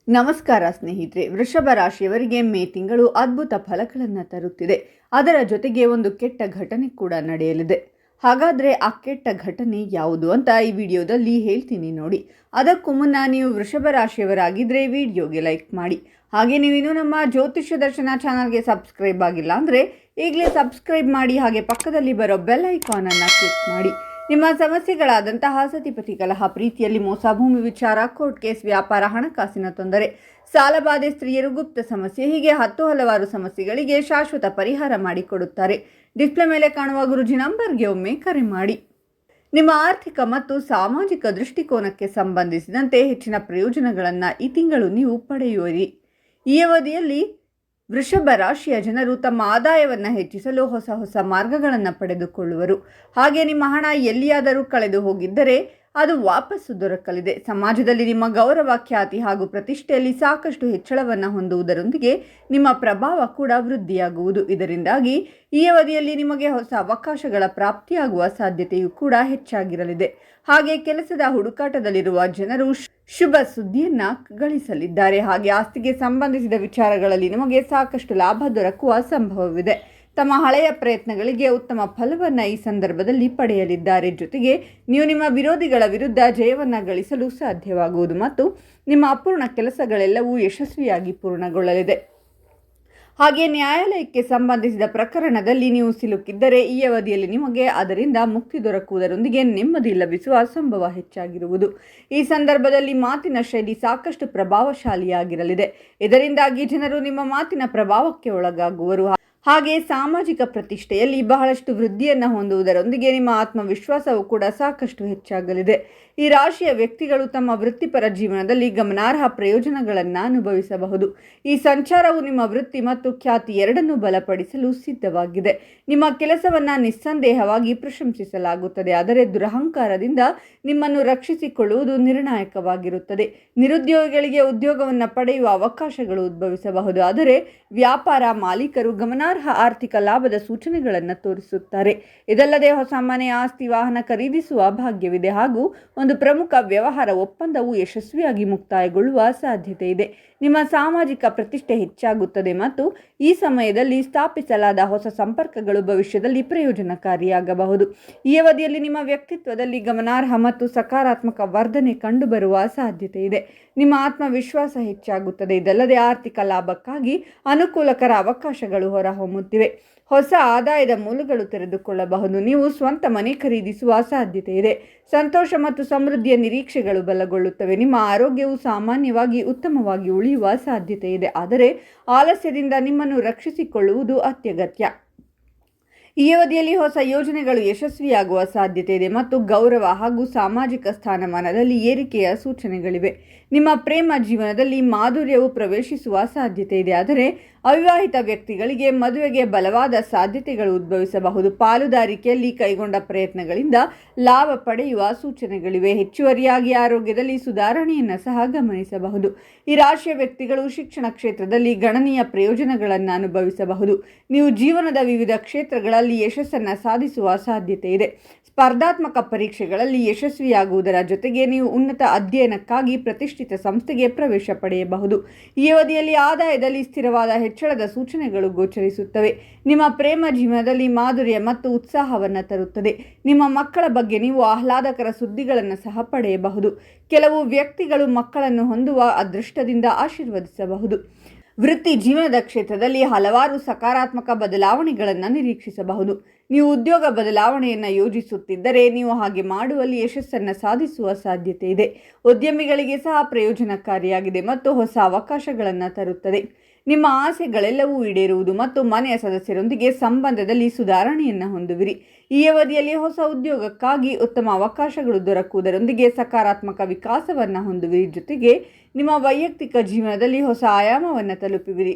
ನಮಸ್ಕಾರ ಸ್ನೇಹಿತರೆ, ವೃಷಭ ರಾಶಿಯವರಿಗೆ ಮೇ ತಿಂಗಳು ಅದ್ಭುತ ಫಲಗಳನ್ನು ತರುತ್ತಿದೆ. ಅದರ ಜೊತೆಗೆ ಒಂದು ಕೆಟ್ಟ ಘಟನೆ ಕೂಡ ನಡೆಯಲಿದೆ. ಹಾಗಾದರೆ ಆ ಕೆಟ್ಟ ಘಟನೆ ಯಾವುದು ಅಂತ ಈ ವಿಡಿಯೋದಲ್ಲಿ ಹೇಳ್ತೀನಿ ನೋಡಿ. ಅದಕ್ಕೂ ಮುನ್ನ ನೀವು ವೃಷಭ ರಾಶಿಯವರಾಗಿದ್ದರೆ ವಿಡಿಯೋಗೆ ಲೈಕ್ ಮಾಡಿ. ಹಾಗೆ ನೀವಿನ್ನೂ ನಮ್ಮ ಜ್ಯೋತಿಷ್ಯ ದರ್ಶನ ಚಾನಲ್ಗೆ ಸಬ್ಸ್ಕ್ರೈಬ್ ಆಗಿಲ್ಲ ಅಂದರೆ ಈಗಲೇ ಸಬ್ಸ್ಕ್ರೈಬ್ ಮಾಡಿ. ಹಾಗೆ ಪಕ್ಕದಲ್ಲಿ ಬರೋ ಬೆಲ್ ಐಕಾನನ್ನು ಕ್ಲಿಕ್ ಮಾಡಿ. ನಿಮ್ಮ ಸಮಸ್ಯೆಗಳಾದಂತಹ ಸತಿಪತಿ ಕಲಹ, ಪ್ರೀತಿಯಲ್ಲಿ ಮೋಸ, ಭೂಮಿ ವಿಚಾರ, ಕೋರ್ಟ್ ಕೇಸ್, ವ್ಯಾಪಾರ, ಹಣಕಾಸಿನ ತೊಂದರೆ, ಸಾಲಬಾಧೆ, ಸ್ತ್ರೀಯರು, ಗುಪ್ತ ಸಮಸ್ಯೆ, ಹೀಗೆ ಹಲವಾರು ಸಮಸ್ಯೆಗಳಿಗೆ ಶಾಶ್ವತ ಪರಿಹಾರ ಮಾಡಿಕೊಡುತ್ತಾರೆ. ಡಿಸ್ಪ್ಲೇ ಮೇಲೆ ಕಾಣುವ ಗುರುಜಿ ನಂಬರ್ಗೆ ಒಮ್ಮೆ ಕರೆ ಮಾಡಿ. ನಿಮ್ಮ ಆರ್ಥಿಕ ಮತ್ತು ಸಾಮಾಜಿಕ ದೃಷ್ಟಿಕೋನಕ್ಕೆ ಸಂಬಂಧಿಸಿದಂತೆ ಹೆಚ್ಚಿನ ಪ್ರಯೋಜನಗಳನ್ನು ಈ ತಿಂಗಳು ನೀವು ಪಡೆಯುವಿರಿ. ಈ ಅವಧಿಯಲ್ಲಿ ವೃಷಭ ರಾಶಿಯ ಜನರು ತಮ್ಮ ಆದಾಯವನ್ನು ಹೆಚ್ಚಿಸಲು ಹೊಸ ಮಾರ್ಗಗಳನ್ನು ಪಡೆದುಕೊಳ್ಳುವರು. ಹಾಗೆ ನಿಮ್ಮ ಹಣ ಎಲ್ಲಿಯಾದರೂ ಕಳೆದು ಹೋಗಿದ್ದರೆ ಅದು ವಾಪಸ್ಸು ದೊರಕಲಿದೆ. ಸಮಾಜದಲ್ಲಿ ನಿಮ್ಮ ಗೌರವ, ಖ್ಯಾತಿ ಹಾಗೂ ಪ್ರತಿಷ್ಠೆಯಲ್ಲಿ ಸಾಕಷ್ಟು ಹೆಚ್ಚಳವನ್ನು ಹೊಂದುವುದರೊಂದಿಗೆ ನಿಮ್ಮ ಪ್ರಭಾವ ಕೂಡ ವೃದ್ಧಿಯಾಗುವುದು. ಇದರಿಂದಾಗಿ ಈ ಅವಧಿಯಲ್ಲಿ ನಿಮಗೆ ಹೊಸ ಅವಕಾಶಗಳ ಪ್ರಾಪ್ತಿಯಾಗುವ ಸಾಧ್ಯತೆಯೂ ಕೂಡ ಹೆಚ್ಚಾಗಿರಲಿದೆ. ಹಾಗೆ ಕೆಲಸದ ಹುಡುಕಾಟದಲ್ಲಿರುವ ಜನರು ಶುಭ ಸುದ್ದಿಯನ್ನು ಗಳಿಸಲಿದ್ದಾರೆ. ಹಾಗೆ ಆಸ್ತಿಗೆ ಸಂಬಂಧಿಸಿದ ವಿಚಾರಗಳಲ್ಲಿ ನಿಮಗೆ ಸಾಕಷ್ಟು ಲಾಭ ದೊರಕುವ ಸಂಭವವಿದೆ. ತಮ್ಮ ಹಳೆಯ ಪ್ರಯತ್ನಗಳಿಗೆ ಉತ್ತಮ ಫಲವನ್ನು ಈ ಸಂದರ್ಭದಲ್ಲಿ ಪಡೆಯಲಿದ್ದಾರೆ. ಜೊತೆಗೆ ನೀವು ನಿಮ್ಮ ವಿರೋಧಿಗಳ ವಿರುದ್ಧ ಜಯವನ್ನು ಗಳಿಸಲು ಸಾಧ್ಯವಾಗುವುದು ಮತ್ತು ನಿಮ್ಮ ಅಪೂರ್ಣ ಕೆಲಸಗಳೆಲ್ಲವೂ ಯಶಸ್ವಿಯಾಗಿ ಪೂರ್ಣಗೊಳ್ಳಲಿದೆ. ಹಾಗೆ ನ್ಯಾಯಾಲಯಕ್ಕೆ ಸಂಬಂಧಿಸಿದ ಪ್ರಕರಣದಲ್ಲಿ ನೀವು ಸಿಲುಕಿದ್ದರೆ ಈ ಅವಧಿಯಲ್ಲಿ ನಿಮಗೆ ಅದರಿಂದ ಮುಕ್ತಿ ದೊರಕುವುದರೊಂದಿಗೆ ನೆಮ್ಮದಿ ಲಭಿಸುವ ಸಂಭವ ಹೆಚ್ಚಾಗಿರುವುದು. ಈ ಸಂದರ್ಭದಲ್ಲಿ ಮಾತಿನ ಶೈಲಿ ಸಾಕಷ್ಟು ಪ್ರಭಾವಶಾಲಿಯಾಗಿರಲಿದೆ. ಇದರಿಂದಾಗಿ ಜನರು ನಿಮ್ಮ ಮಾತಿನ ಪ್ರಭಾವಕ್ಕೆ ಒಳಗಾಗುವರು. ಹಾಗೆ ಸಾಮಾಜಿಕ ಪ್ರತಿಷ್ಠೆಯಲ್ಲಿ ಬಹಳಷ್ಟು ವೃದ್ಧಿಯನ್ನು ಹೊಂದುವುದರೊಂದಿಗೆ ನಿಮ್ಮ ಆತ್ಮವಿಶ್ವಾಸವೂ ಕೂಡ ಸಾಕಷ್ಟು ಹೆಚ್ಚಾಗಲಿದೆ. ಈ ರಾಶಿಯ ವ್ಯಕ್ತಿಗಳು ತಮ್ಮ ವೃತ್ತಿಪರ ಜೀವನದಲ್ಲಿ ಗಮನಾರ್ಹ ಪ್ರಯೋಜನಗಳನ್ನು ಅನುಭವಿಸಬಹುದು. ಈ ಸಂಚಾರವು ನಿಮ್ಮ ವೃತ್ತಿ ಮತ್ತು ಖ್ಯಾತಿ ಎರಡನ್ನೂ ಬಲಪಡಿಸಲು ಸಿದ್ಧವಾಗಿದೆ. ನಿಮ್ಮ ಕೆಲಸವನ್ನು ನಿಸ್ಸಂದೇಹವಾಗಿ ಪ್ರಶಂಸಿಸಲಾಗುತ್ತದೆ, ಆದರೆ ದುರಹಂಕಾರದಿಂದ ನಿಮ್ಮನ್ನು ರಕ್ಷಿಸಿಕೊಳ್ಳುವುದು ನಿರ್ಣಾಯಕವಾಗಿರುತ್ತದೆ. ನಿರುದ್ಯೋಗಿಗಳಿಗೆ ಉದ್ಯೋಗವನ್ನು ಪಡೆಯುವ ಅವಕಾಶಗಳು ಉದ್ಭವಿಸಬಹುದು, ಆದರೆ ವ್ಯಾಪಾರ ಮಾಲೀಕರು ಗಮನಾರ್ಹ ಆರ್ಥಿಕ ಲಾಭದ ಸೂಚನೆಗಳನ್ನು ತೋರಿಸುತ್ತಾರೆ. ಇದಲ್ಲದೆ ಹೊಸ ಮನೆ, ಆಸ್ತಿ, ವಾಹನ ಖರೀದಿಸುವ ಭಾಗ್ಯವಿದೆ ಹಾಗೂ ಒಂದು ಪ್ರಮುಖ ವ್ಯವಹಾರ ಒಪ್ಪಂದವು ಯಶಸ್ವಿಯಾಗಿ ಮುಕ್ತಾಯಗೊಳ್ಳುವ ಸಾಧ್ಯತೆ ಇದೆ. ನಿಮ್ಮ ಸಾಮಾಜಿಕ ಪ್ರತಿಷ್ಠೆ ಹೆಚ್ಚಾಗುತ್ತದೆ ಮತ್ತು ಈ ಸಮಯದಲ್ಲಿ ಸ್ಥಾಪಿಸಲಾದ ಹೊಸ ಸಂಪರ್ಕಗಳು ಭವಿಷ್ಯದಲ್ಲಿ ಪ್ರಯೋಜನಕಾರಿಯಾಗಬಹುದು. ಈ ಅವಧಿಯಲ್ಲಿ ನಿಮ್ಮ ವ್ಯಕ್ತಿತ್ವದಲ್ಲಿ ಗಮನಾರ್ಹ ಮತ್ತು ಸಕಾರಾತ್ಮಕ ವರ್ಧನೆ ಕಂಡುಬರುವ ಸಾಧ್ಯತೆ ಇದೆ. ನಿಮ್ಮ ಆತ್ಮವಿಶ್ವಾಸ ಹೆಚ್ಚಾಗುತ್ತದೆ. ಇದಲ್ಲದೆ ಆರ್ಥಿಕ ಲಾಭಕ್ಕಾಗಿ ಅನುಕೂಲಕರ ಅವಕಾಶಗಳು ಹೊರಹೊಮ್ಮುತ್ತಿವೆ. ಹೊಸ ಆದಾಯದ ಮೂಲಗಳು ತೆರೆದುಕೊಳ್ಳಬಹುದು. ನೀವು ಸ್ವಂತ ಮನೆ ಖರೀದಿಸುವ ಸಾಧ್ಯತೆ ಇದೆ. ಸಂತೋಷ ಮತ್ತು ಸಮೃದ್ಧಿಯ ನಿರೀಕ್ಷೆಗಳು ಬಲಗೊಳ್ಳುತ್ತವೆ. ನಿಮ್ಮ ಆರೋಗ್ಯವು ಸಾಮಾನ್ಯವಾಗಿ ಉತ್ತಮವಾಗಿ ಉಳಿಯುವ ಸಾಧ್ಯತೆ ಇದೆ, ಆದರೆ ಆಲಸ್ಯದಿಂದ ನಿಮ್ಮನ್ನು ರಕ್ಷಿಸಿಕೊಳ್ಳುವುದು ಅತ್ಯಗತ್ಯ. ಈ ಅವಧಿಯಲ್ಲಿ ಹೊಸ ಯೋಜನೆಗಳು ಯಶಸ್ವಿಯಾಗುವ ಸಾಧ್ಯತೆ ಇದೆ ಮತ್ತು ಗೌರವ ಹಾಗೂ ಸಾಮಾಜಿಕ ಸ್ಥಾನಮಾನದಲ್ಲಿ ಏರಿಕೆಯ ಸೂಚನೆಗಳಿವೆ. ನಿಮ್ಮ ಪ್ರೇಮ ಜೀವನದಲ್ಲಿ ಮಾಧುರ್ಯವು ಪ್ರವೇಶಿಸುವ ಸಾಧ್ಯತೆ ಇದೆ, ಆದರೆ ಅವಿವಾಹಿತ ವ್ಯಕ್ತಿಗಳಿಗೆ ಮದುವೆಗೆ ಬಲವಾದ ಸಾಧ್ಯತೆಗಳು ಉದ್ಭವಿಸಬಹುದು. ಪಾಲುದಾರಿಕೆಯಲ್ಲಿ ಕೈಗೊಂಡ ಪ್ರಯತ್ನಗಳಿಂದ ಲಾಭ ಪಡೆಯುವ ಸೂಚನೆಗಳಿವೆ. ಹೆಚ್ಚುವರಿಯಾಗಿ ಆರೋಗ್ಯದಲ್ಲಿ ಸುಧಾರಣೆಯನ್ನು ಸಹ ಗಮನಿಸಬಹುದು. ಈ ರಾಶಿಯ ವ್ಯಕ್ತಿಗಳು ಶಿಕ್ಷಣ ಕ್ಷೇತ್ರದಲ್ಲಿ ಗಣನೀಯ ಪ್ರಯೋಜನಗಳನ್ನು ಅನುಭವಿಸಬಹುದು. ನೀವು ಜೀವನದ ವಿವಿಧ ಕ್ಷೇತ್ರಗಳಲ್ಲಿ ಯಶಸ್ಸನ್ನು ಸಾಧಿಸುವ ಸಾಧ್ಯತೆ ಇದೆ. ಸ್ಪರ್ಧಾತ್ಮಕ ಪರೀಕ್ಷೆಗಳಲ್ಲಿ ಯಶಸ್ವಿಯಾಗುವುದರ ಜೊತೆಗೆ ನೀವು ಉನ್ನತ ಅಧ್ಯಯನಕ್ಕಾಗಿ ಪ್ರತಿಷ್ಠಿತ ಸಂಸ್ಥೆಗೆ ಪ್ರವೇಶ ಪಡೆಯಬಹುದು. ಈ ಅವಧಿಯಲ್ಲಿ ಆದಾಯದಲ್ಲಿ ಸ್ಥಿರವಾದ ಹೆಚ್ಚಳದ ಸೂಚನೆಗಳು ಗೋಚರಿಸುತ್ತವೆ. ನಿಮ್ಮ ಪ್ರೇಮ ಜೀವನದಲ್ಲಿ ಮಾಧುರ್ಯ ಮತ್ತು ಉತ್ಸಾಹವನ್ನು ತರುತ್ತದೆ. ನಿಮ್ಮ ಮಕ್ಕಳ ಬಗ್ಗೆ ನೀವು ಆಹ್ಲಾದಕರ ಸುದ್ದಿಗಳನ್ನು ಸಹ ಪಡೆಯಬಹುದು. ಕೆಲವು ವ್ಯಕ್ತಿಗಳು ಮಕ್ಕಳನ್ನು ಹೊಂದುವ ಅದೃಷ್ಟದಿಂದ ಆಶೀರ್ವದಿಸಬಹುದು. ವೃತ್ತಿ ಜೀವನದ ಕ್ಷೇತ್ರದಲ್ಲಿ ಹಲವಾರು ಸಕಾರಾತ್ಮಕ ಬದಲಾವಣೆಗಳನ್ನು ನಿರೀಕ್ಷಿಸಬಹುದು. ನೀವು ಉದ್ಯೋಗ ಬದಲಾವಣೆಯನ್ನು ಯೋಜಿಸುತ್ತಿದ್ದರೆ ನೀವು ಹಾಗೆ ಮಾಡುವಲ್ಲಿ ಯಶಸ್ಸನ್ನು ಸಾಧಿಸುವ ಸಾಧ್ಯತೆ ಇದೆ. ಉದ್ಯಮಿಗಳಿಗೆ ಸಹ ಪ್ರಯೋಜನಕಾರಿಯಾಗಿದೆ ಮತ್ತು ಹೊಸ ಅವಕಾಶಗಳನ್ನು ತರುತ್ತದೆ. ನಿಮ್ಮ ಆಸೆಗಳೆಲ್ಲವೂ ಈಡೇರುವುದು ಮತ್ತು ಮನೆಯ ಸದಸ್ಯರೊಂದಿಗೆ ಸಂಬಂಧದಲ್ಲಿ ಸುಧಾರಣೆಯನ್ನು ಹೊಂದುವಿರಿ. ಈ ಅವಧಿಯಲ್ಲಿ ಹೊಸ ಉದ್ಯೋಗಕ್ಕಾಗಿ ಉತ್ತಮ ಅವಕಾಶಗಳು ದೊರಕುವುದರೊಂದಿಗೆ ಸಕಾರಾತ್ಮಕ ವಿಕಾಸವನ್ನು ಹೊಂದುವಿರಿ. ಜೊತೆಗೆ ನಿಮ್ಮ ವೈಯಕ್ತಿಕ ಜೀವನದಲ್ಲಿ ಹೊಸ ಆಯಾಮವನ್ನು ತಲುಪುವಿರಿ.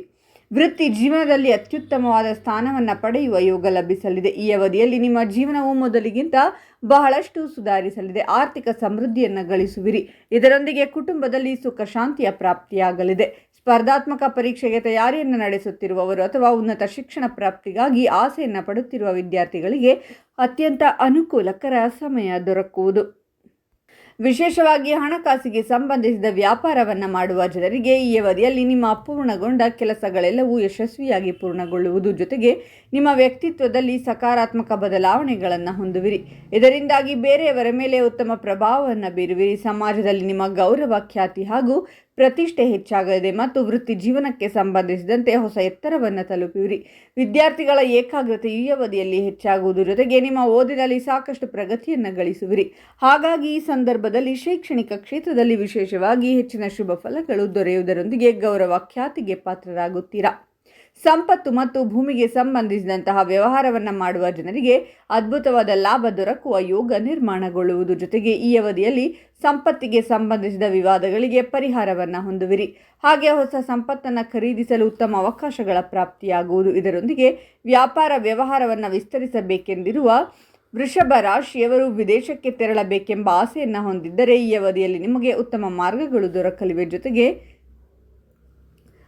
ವೃತ್ತಿ ಜೀವನದಲ್ಲಿ ಅತ್ಯುತ್ತಮವಾದ ಸ್ಥಾನವನ್ನು ಪಡೆಯುವ ಯೋಗ ಲಭಿಸಲಿದೆ. ಈ ಅವಧಿಯಲ್ಲಿ ನಿಮ್ಮ ಜೀವನವು ಮೊದಲಿಗಿಂತ ಬಹಳಷ್ಟು ಸುಧಾರಿಸಲಿದೆ. ಆರ್ಥಿಕ ಸಮೃದ್ಧಿಯನ್ನು ಗಳಿಸುವಿರಿ. ಇದರೊಂದಿಗೆ ಕುಟುಂಬದಲ್ಲಿ ಸುಖ ಶಾಂತಿಯ ಪ್ರಾಪ್ತಿಯಾಗಲಿದೆ. ಸ್ಪರ್ಧಾತ್ಮಕ ಪರೀಕ್ಷೆಗೆ ತಯಾರಿಯನ್ನು ನಡೆಸುತ್ತಿರುವವರು ಅಥವಾ ಉನ್ನತ ಶಿಕ್ಷಣ ಪ್ರಾಪ್ತಿಗಾಗಿ ಆಸೆಯನ್ನು ಪಡುತ್ತಿರುವ ವಿದ್ಯಾರ್ಥಿಗಳಿಗೆ ಅತ್ಯಂತ ಅನುಕೂಲಕರ ಸಮಯ ದೊರಕುವುದು. ವಿಶೇಷವಾಗಿ ಹಣಕಾಸಿಗೆ ಸಂಬಂಧಿಸಿದ ವ್ಯಾಪಾರವನ್ನು ಮಾಡುವ ಜನರಿಗೆ ಈ ಅವಧಿಯಲ್ಲಿ ನಿಮ್ಮ ಅಪೂರ್ಣಗೊಂಡ ಕೆಲಸಗಳೆಲ್ಲವೂ ಯಶಸ್ವಿಯಾಗಿ ಪೂರ್ಣಗೊಳ್ಳುವುದು ಜೊತೆಗೆ ನಿಮ್ಮ ವ್ಯಕ್ತಿತ್ವದಲ್ಲಿ ಸಕಾರಾತ್ಮಕ ಬದಲಾವಣೆಗಳನ್ನು ಹೊಂದುವಿರಿ. ಇದರಿಂದಾಗಿ ಬೇರೆಯವರ ಮೇಲೆ ಉತ್ತಮ ಪ್ರಭಾವವನ್ನು ಬೀರುವಿರಿ. ಸಮಾಜದಲ್ಲಿ ನಿಮ್ಮ ಗೌರವ, ಖ್ಯಾತಿ ಹಾಗೂ ಪ್ರತಿಷ್ಠೆ ಹೆಚ್ಚಾಗಲಿದೆ ಮತ್ತು ವೃತ್ತಿ ಜೀವನಕ್ಕೆ ಸಂಬಂಧಿಸಿದಂತೆ ಹೊಸ ಎತ್ತರವನ್ನು ತಲುಪುವಿರಿ. ವಿದ್ಯಾರ್ಥಿಗಳ ಏಕಾಗ್ರತೆ ಈ ಅವಧಿಯಲ್ಲಿ ಹೆಚ್ಚಾಗುವುದು ಜೊತೆಗೆ ನಿಮ್ಮ ಓದಿನಲ್ಲಿ ಸಾಕಷ್ಟು ಪ್ರಗತಿಯನ್ನು ಗಳಿಸುವಿರಿ. ಹಾಗಾಗಿ ಈ ಸಂದರ್ಭದಲ್ಲಿ ಶೈಕ್ಷಣಿಕ ಕ್ಷೇತ್ರದಲ್ಲಿ ವಿಶೇಷವಾಗಿ ಹೆಚ್ಚಿನ ಶುಭ ಫಲಗಳು ದೊರೆಯುವುದರೊಂದಿಗೆ ಗೌರವ, ಖ್ಯಾತಿಗೆ ಪಾತ್ರರಾಗುತ್ತೀರಾ. ಸಂಪತ್ತು ಮತ್ತು ಭೂಮಿಗೆ ಸಂಬಂಧಿಸಿದಂತಹ ವ್ಯವಹಾರವನ್ನು ಮಾಡುವ ಜನರಿಗೆ ಅದ್ಭುತವಾದ ಲಾಭ ದೊರಕುವ ಯೋಗ ನಿರ್ಮಾಣಗೊಳ್ಳುವುದು ಜೊತೆಗೆ ಈ ಅವಧಿಯಲ್ಲಿ ಸಂಪತ್ತಿಗೆ ಸಂಬಂಧಿಸಿದ ವಿವಾದಗಳಿಗೆ ಪರಿಹಾರವನ್ನು ಹೊಂದುವಿರಿ. ಹಾಗೆ ಹೊಸ ಸಂಪತ್ತನ್ನು ಖರೀದಿಸಲು ಉತ್ತಮ ಅವಕಾಶಗಳ ಪ್ರಾಪ್ತಿಯಾಗುವುದು. ಇದರೊಂದಿಗೆ ವ್ಯಾಪಾರ ವ್ಯವಹಾರವನ್ನು ವಿಸ್ತರಿಸಬೇಕೆಂದಿರುವ ವೃಷಭ ರಾಶಿಯವರು ವಿದೇಶಕ್ಕೆ ತೆರಳಬೇಕೆಂಬ ಆಸೆಯನ್ನು ಹೊಂದಿದ್ದರೆ ಈ ಅವಧಿಯಲ್ಲಿ ನಿಮಗೆ ಉತ್ತಮ ಮಾರ್ಗಗಳು ದೊರಕಲಿವೆ. ಜೊತೆಗೆ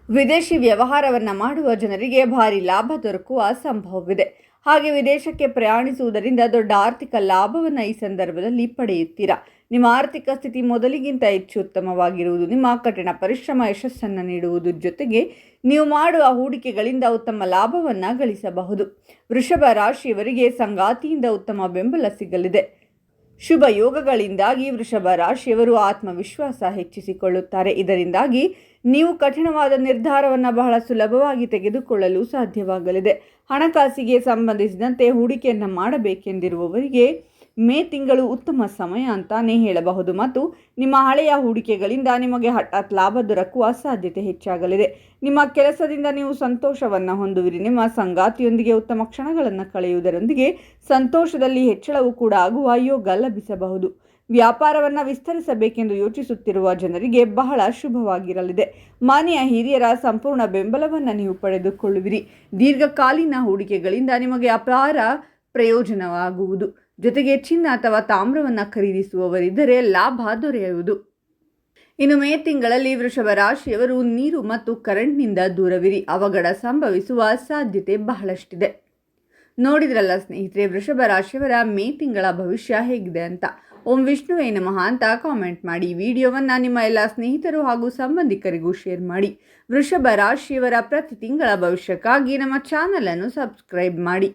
ವಿದೇಶಿ ವ್ಯವಹಾರವನ್ನು ಮಾಡುವ ಜನರಿಗೆ ಭಾರಿ ಲಾಭ ದೊರಕುವ ಸಂಭವವಿದೆ. ಹಾಗೆ ವಿದೇಶಕ್ಕೆ ಪ್ರಯಾಣಿಸುವುದರಿಂದ ದೊಡ್ಡ ಆರ್ಥಿಕ ಲಾಭವನ್ನು ಈ ಸಂದರ್ಭದಲ್ಲಿ ಪಡೆಯುತ್ತೀರಾ. ನಿಮ್ಮ ಆರ್ಥಿಕ ಸ್ಥಿತಿ ಮೊದಲಿಗಿಂತ ಹೆಚ್ಚು ಉತ್ತಮವಾಗಿರುವುದು. ನಿಮ್ಮ ಕಠಿಣ ಪರಿಶ್ರಮ ಯಶಸ್ಸನ್ನು ನೀಡುವುದು ಜೊತೆಗೆ ನೀವು ಮಾಡುವ ಹೂಡಿಕೆಗಳಿಂದ ಉತ್ತಮ ಲಾಭವನ್ನು ಗಳಿಸಬಹುದು. ವೃಷಭ ರಾಶಿಯವರಿಗೆ ಸಂಗಾತಿಯಿಂದ ಉತ್ತಮ ಬೆಂಬಲ ಸಿಗಲಿದೆ. ಶುಭ ಯೋಗಗಳಿಂದಾಗಿ ವೃಷಭ ರಾಶಿಯವರು ಆತ್ಮವಿಶ್ವಾಸ ಹೆಚ್ಚಿಸಿಕೊಳ್ಳುತ್ತಾರೆ. ಇದರಿಂದಾಗಿ ನೀವು ಕಠಿಣವಾದ ನಿರ್ಧಾರವನ್ನು ಬಹಳ ಸುಲಭವಾಗಿ ತೆಗೆದುಕೊಳ್ಳಲು ಸಾಧ್ಯವಾಗಲಿದೆ. ಹಣಕಾಸಿಗೆ ಸಂಬಂಧಿಸಿದಂತೆ ಹೂಡಿಕೆಯನ್ನು ಮಾಡಬೇಕೆಂದಿರುವವರಿಗೆ ಮೇ ತಿಂಗಳು ಉತ್ತಮ ಸಮಯ ಅಂತಾನೆ ಹೇಳಬಹುದು ಮತ್ತು ನಿಮ್ಮ ಹಳೆಯ ಹೂಡಿಕೆಗಳಿಂದ ನಿಮಗೆ ಹಠಾತ್ ಲಾಭ ದೊರಕುವ ಸಾಧ್ಯತೆ ಹೆಚ್ಚಾಗಲಿದೆ. ನಿಮ್ಮ ಕೆಲಸದಿಂದ ನೀವು ಸಂತೋಷವನ್ನು ಹೊಂದುವಿರಿ. ನಿಮ್ಮ ಸಂಗಾತಿಯೊಂದಿಗೆ ಉತ್ತಮ ಕ್ಷಣಗಳನ್ನು ಕಳೆಯುವುದರೊಂದಿಗೆ ಸಂತೋಷದಲ್ಲಿ ಹೆಚ್ಚಳವೂ ಕೂಡ ಆಗುವ ಯೋಗ ಲಭಿಸಬಹುದು. ವ್ಯಾಪಾರವನ್ನು ವಿಸ್ತರಿಸಬೇಕೆಂದು ಯೋಚಿಸುತ್ತಿರುವ ಜನರಿಗೆ ಬಹಳ ಶುಭವಾಗಿರಲಿದೆ. ಮನೆಯ ಹಿರಿಯರ ಸಂಪೂರ್ಣ ಬೆಂಬಲವನ್ನು ನೀವು ಪಡೆದುಕೊಳ್ಳುವಿರಿ. ದೀರ್ಘಕಾಲೀನ ಹೂಡಿಕೆಗಳಿಂದ ನಿಮಗೆ ಅಪಾರ ಪ್ರಯೋಜನವಾಗುವುದು. ಜೊತೆಗೆ ಚಿನ್ನ ಅಥವಾ ತಾಮ್ರವನ್ನು ಖರೀದಿಸುವವರಿದ್ದರೆ ಲಾಭ ದೊರೆಯುವುದು. ಇನ್ನು ಮೇ ತಿಂಗಳಲ್ಲಿ ವೃಷಭ ರಾಶಿಯವರು ನೀರು ಮತ್ತು ಕರೆಂಟ್ನಿಂದ ದೂರವಿರಿ. ಅವಘಡ ಸಂಭವಿಸುವ ಸಾಧ್ಯತೆ ಬಹಳಷ್ಟಿದೆ. ನೋಡಿದ್ರಲ್ಲ ಸ್ನೇಹಿತರೆ, ವೃಷಭ ರಾಶಿಯವರ ಮೇ ತಿಂಗಳ ಭವಿಷ್ಯ ಹೇಗಿದೆ ಅಂತ. ಓಂ ವಿಷ್ಣುವೇ ನಮಃ ಅಂತ ಕಾಮೆಂಟ್ ಮಾಡಿ. ವಿಡಿಯೋವನ್ನು ನಿಮ್ಮ ಎಲ್ಲ ಸ್ನೇಹಿತರು ಹಾಗೂ ಸಂಬಂಧಿಕರಿಗೂ ಶೇರ್ ಮಾಡಿ. ವೃಷಭ ರಾಶಿಯವರ ಪ್ರತಿ ತಿಂಗಳ ಭವಿಷ್ಯಕ್ಕಾಗಿ ನಮ್ಮ ಚಾನಲನ್ನು ಸಬ್ಸ್ಕ್ರೈಬ್ ಮಾಡಿ.